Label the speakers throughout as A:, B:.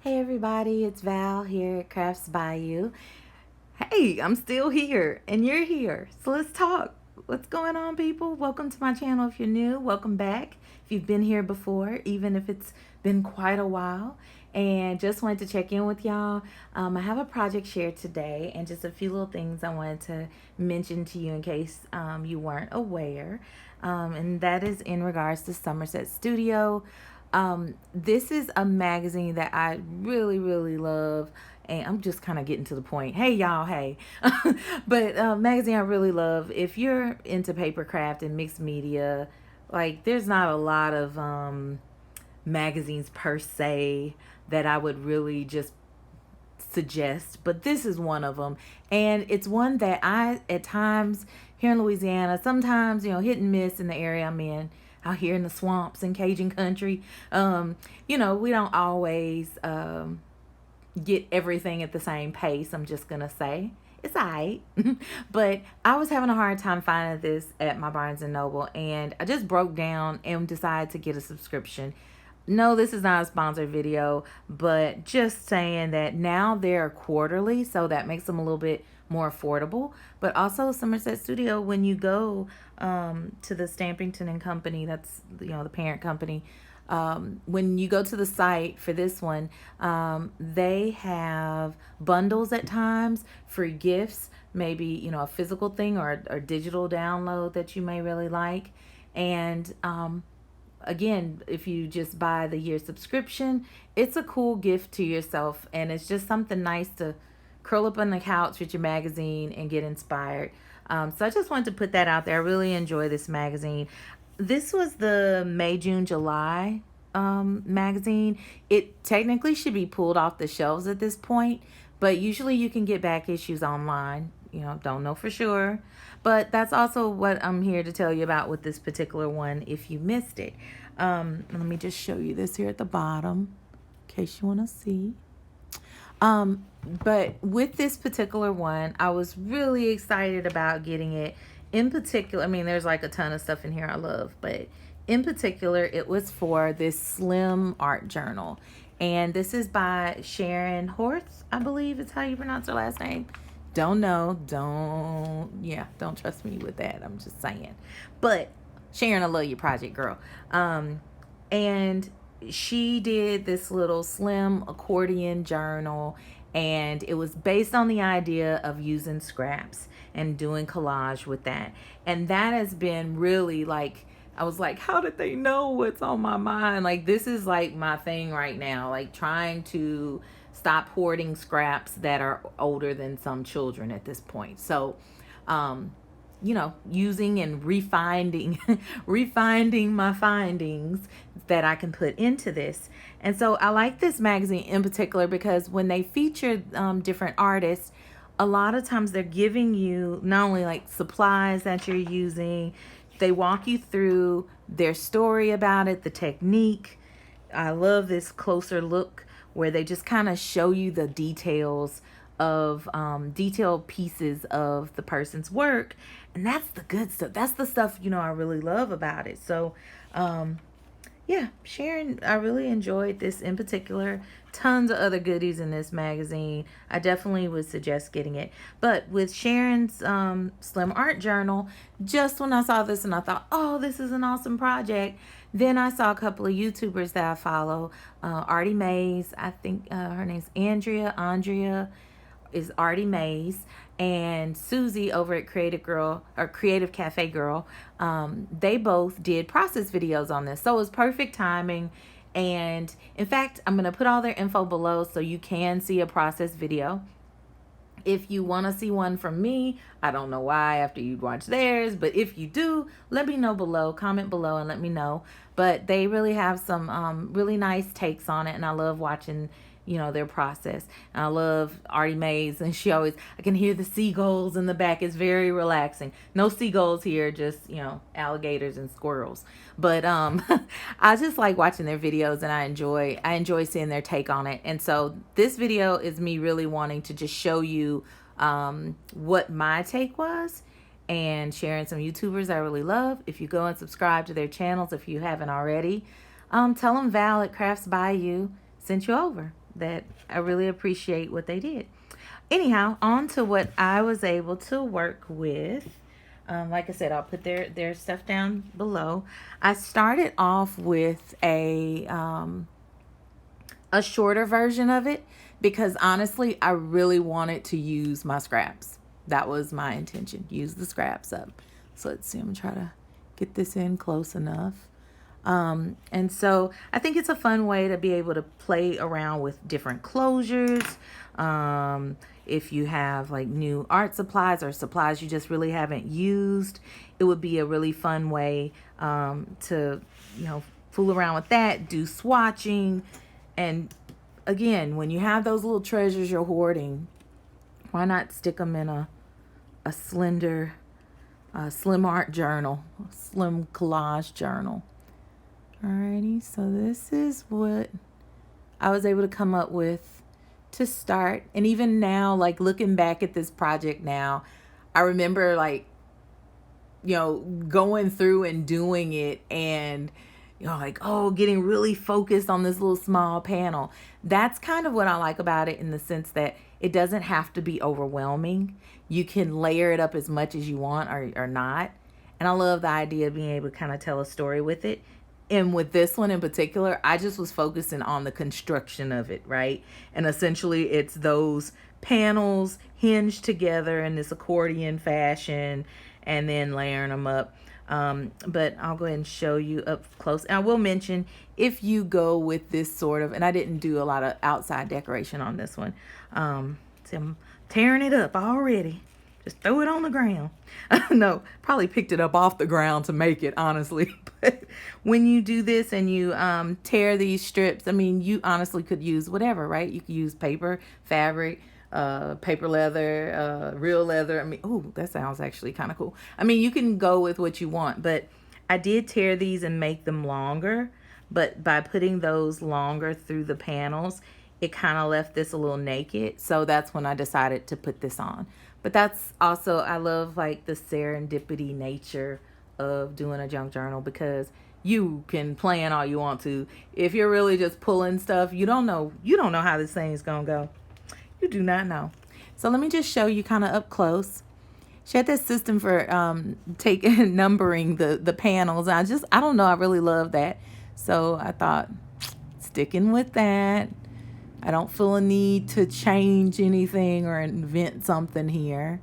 A: Hey everybody, it's Val here at Crafts by You. Hey, I'm still here and you're here. So let's talk. What's going on, people? Welcome to my channel if you're new. Welcome back if you've been here before, even if it's been quite a while. And just wanted to check in with y'all. I have a project shared today and just a few little things I wanted to mention to you in case you weren't aware. And that is in regards to Somerset Studio. This is a magazine that I really love, and I'm just kind of getting to the point. Hey y'all, hey. But magazine I really love. If you're into paper craft and mixed media, like there's not a lot of magazines per se that I would really just suggest, but this is one of them. And it's one that I, at times here in Louisiana, sometimes, hit and miss in the area I'm in, out here in the swamps in Cajun country. We don't always get everything at the same pace. I'm just going to say it's all right. But I was having a hard time finding this at my Barnes and Noble, and I just broke down and decided to get a subscription. No, this is not a sponsored video, but just saying that now they're quarterly, so that makes them a little bit more affordable. But also Somerset Studio, when you go to the Stampington and Company, that's the parent company, when you go to the site for this one, they have bundles at times for gifts, maybe a physical thing or a digital download that you may really like. And again, if you just buy the year subscription, it's a cool gift to yourself, and it's just something nice to curl up on the couch with your magazine and get inspired. So I just wanted to put that out there. I really enjoy this magazine. This was the May, June, July magazine. It technically should be pulled off the shelves at this point, but usually you can get back issues online. Don't know for sure. But that's also what I'm here to tell you about with this particular one if you missed it. Let me just show you this here at the bottom in case you want to see. But with this particular one, I was really excited about getting it. In particular, there's like a ton of stuff in here I love, but in particular, it was for this slim art journal. And this is by Sharon Horth, I believe is how you pronounce her last name. Don't know. Don't trust me with that. I'm just saying. But Sharon, I love your project, girl. And she did this little slim accordion journal, and it was based on the idea of using scraps and doing collage with that. And that has been really like, I was like, how did they know what's on my mind? Like, this is like my thing right now, like trying to stop hoarding scraps that are older than some children at this point. So, using and refining my findings that I can put into this. And so I like this magazine in particular because when they feature different artists, a lot of times they're giving you not only like supplies that you're using, they walk you through their story about it, the technique. I love this closer look where they just kind of show you the details of detailed pieces of the person's work. And that's the good stuff. That's the stuff, I really love about it. So, yeah, Sharon, I really enjoyed this in particular. Tons of other goodies in this magazine. I definitely would suggest getting it. But with Sharon's Slim Art Journal, just when I saw this and I thought, oh, this is an awesome project, then I saw a couple of YouTubers that I follow. Artie Mays, I think her name's Andrea is Artie Mays, and Susie over at Creative Cafe Girl. They both did process videos on this, so it was perfect timing. And in fact, I'm going to put all their info below so you can see a process video. If you want to see one from me, I don't know why after you watch theirs, but if you do, let me know below, comment below and let me know. But they really have some really nice takes on it, and I love watching their process. And I love Artie Mays, and I can hear the seagulls in the back. It's very relaxing. No seagulls here, just alligators and squirrels. But I just like watching their videos, and I enjoy seeing their take on it. And so this video is me really wanting to just show you what my take was, and sharing some YouTubers I really love. If you go and subscribe to their channels if you haven't already, tell them Val at Crafts by You sent you over. that I really appreciate what they did. Anyhow, on to what I was able to work with. Like I said, I'll put their stuff down below. I started off with a shorter version of it because honestly, I really wanted to use my scraps. That was my intention. Use the scraps up. So let's see. I'm gonna try to get this in close enough. And so I think it's a fun way to be able to play around with different closures. If you have like new art supplies or supplies you just really haven't used, it would be a really fun way to, fool around with that, do swatching. And again, when you have those little treasures you're hoarding, why not stick them in a slender, slim art journal, slim collage journal. Alrighty, so this is what I was able to come up with to start. And even now, like looking back at this project now, I remember like, going through and doing it and, like, oh, getting really focused on this little small panel. That's kind of what I like about it in the sense that it doesn't have to be overwhelming. You can layer it up as much as you want or not. And I love the idea of being able to kind of tell a story with it. And with this one in particular, I just was focusing on the construction of it, right? And essentially it's those panels hinged together in this accordion fashion and then layering them up. But I'll go ahead and show you up close. And I will mention, if you go with this sort of, and I didn't do a lot of outside decoration on this one. See, I'm tearing it up already. Just throw it on the ground. No, probably picked it up off the ground to make it, honestly. But when you do this and you tear these strips, I mean, you honestly could use whatever, right? You could use paper, fabric, paper leather, real leather. I mean, oh, that sounds actually kind of cool. I mean, you can go with what you want, but I did tear these and make them longer. But by putting those longer through the panels, it kind of left this a little naked. So that's when I decided to put this on. But that's also, I love like the serendipity nature of doing a junk journal, because you can plan all you want to. If you're really just pulling stuff, you don't know how this thing is gonna go. You do not know. So let me just show you kind of up close. She had this system for numbering the panels. I don't know, I really love that. So I thought, sticking with that. I don't feel a need to change anything or invent something here.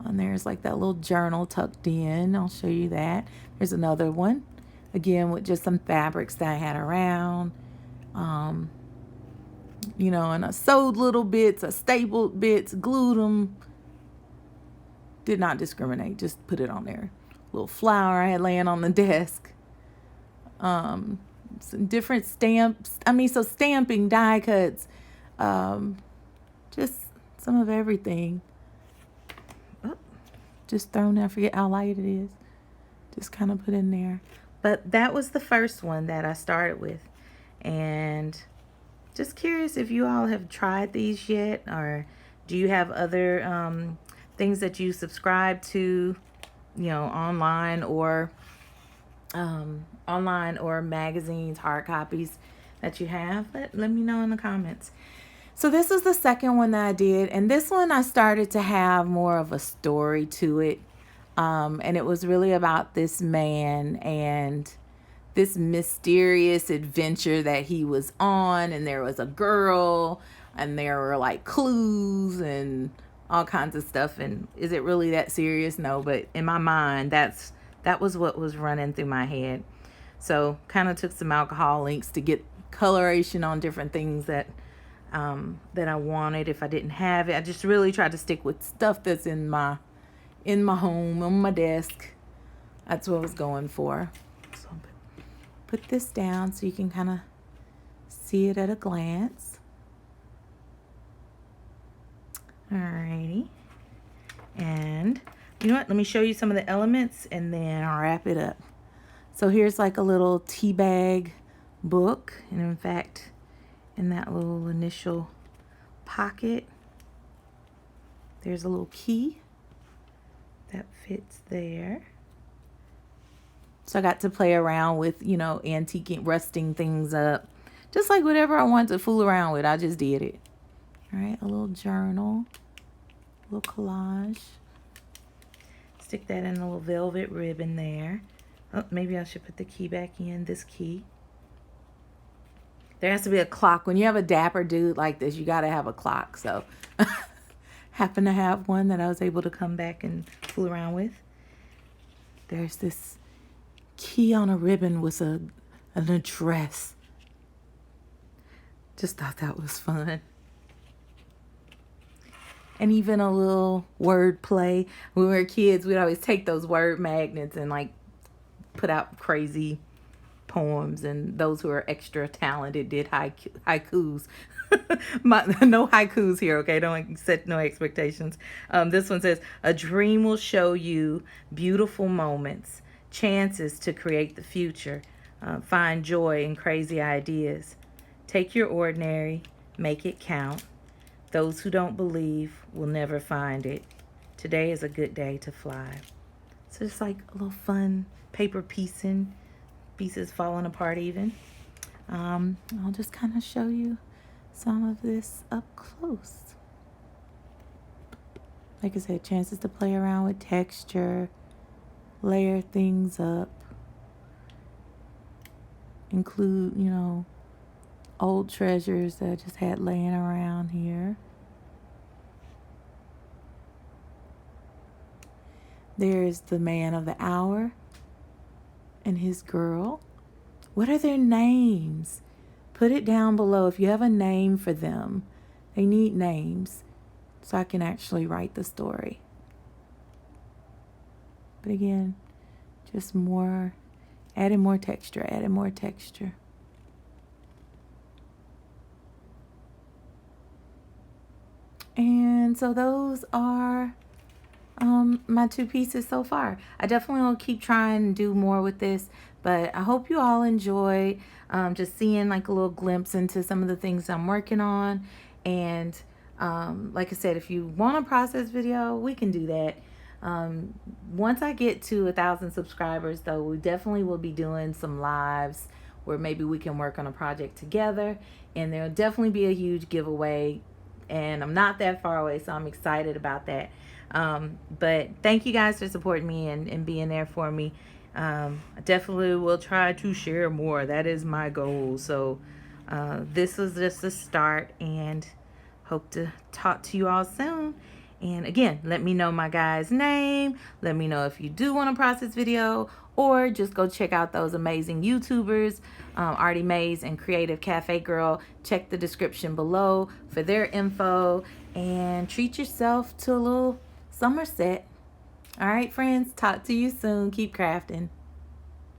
A: And there's like that little journal tucked in. I'll show you that. There's another one, again with just some fabrics that I had around. And I sewed little bits, I stapled bits, glued them. Did not discriminate, just put it on there. Little flower I had laying on the desk. Some different stamps. So stamping, die cuts, just some of everything. Oh, just thrown there. I forget how light it is. Just kind of put in there. But that was the first one that I started with. And just curious if you all have tried these yet, or do you have other things that you subscribe to, online or magazines, hard copies that you have. Let me know in the comments. So this is the second one that I did, and this one I started to have more of a story to it, and it was really about this man and this mysterious adventure that he was on, and there was a girl, and there were like clues and all kinds of stuff. And is it really that serious? No, but in my mind, that was what was running through my head. So kind of took some alcohol links to get coloration on different things that I wanted if I didn't have it. I just really tried to stick with stuff that's in my home, on my desk. That's what I was going for. So put this down so you can kind of see it at a glance. Alrighty. And you know what? Let me show you some of the elements and then I'll wrap it up. So here's like a little tea bag book. And in fact, in that little initial pocket, there's a little key that fits there. So I got to play around with, antiquing, rusting things up, just like whatever I want to fool around with, I just did it. All right, a little journal, a little collage. Stick that in a little velvet ribbon there. Oh, maybe I should put the key back in, this key. There has to be a clock. When you have a dapper dude like this, you got to have a clock. So happen to have one that I was able to come back and fool around with. There's this key on a ribbon with an address. Just thought that was fun. And even a little word play. When we were kids, we'd always take those word magnets and like put out crazy poems, and those who are extra talented did haikus. No haikus here, okay? Don't set no expectations. This one says, a dream will show you beautiful moments, chances to create the future, find joy in crazy ideas. Take your ordinary, make it count. Those who don't believe will never find it. Today is a good day to fly. So it's like a little fun paper piecing, pieces falling apart even. I'll just kind of show you some of this up close. Like I said, chances to play around with texture, layer things up, include, old treasures that I just had laying around here. There's the man of the hour and his girl. What are their names? Put it down below if you have a name for them. They need names so I can actually write the story. But again, just adding more texture. And so those are my two pieces so far. I definitely will keep trying and do more with this, but I hope you all enjoy just seeing like a little glimpse into some of the things I'm working on. And like I said, if you want a process video, we can do that. Once I get to 1,000 subscribers though, we definitely will be doing some lives where maybe we can work on a project together, and there'll definitely be a huge giveaway, and I'm not that far away, so I'm excited about that. But thank you guys for supporting me and being there for me. I definitely will try to share more. That is my goal. So this was just a start, and hope to talk to you all soon. And again, let me know my guy's name. Let me know if you do want a process video, or just go check out those amazing YouTubers, Artie Mays and Creative Cafe Girl. Check the description below for their info, and treat yourself to a little Somerset. All right, friends, talk to you soon. Keep crafting.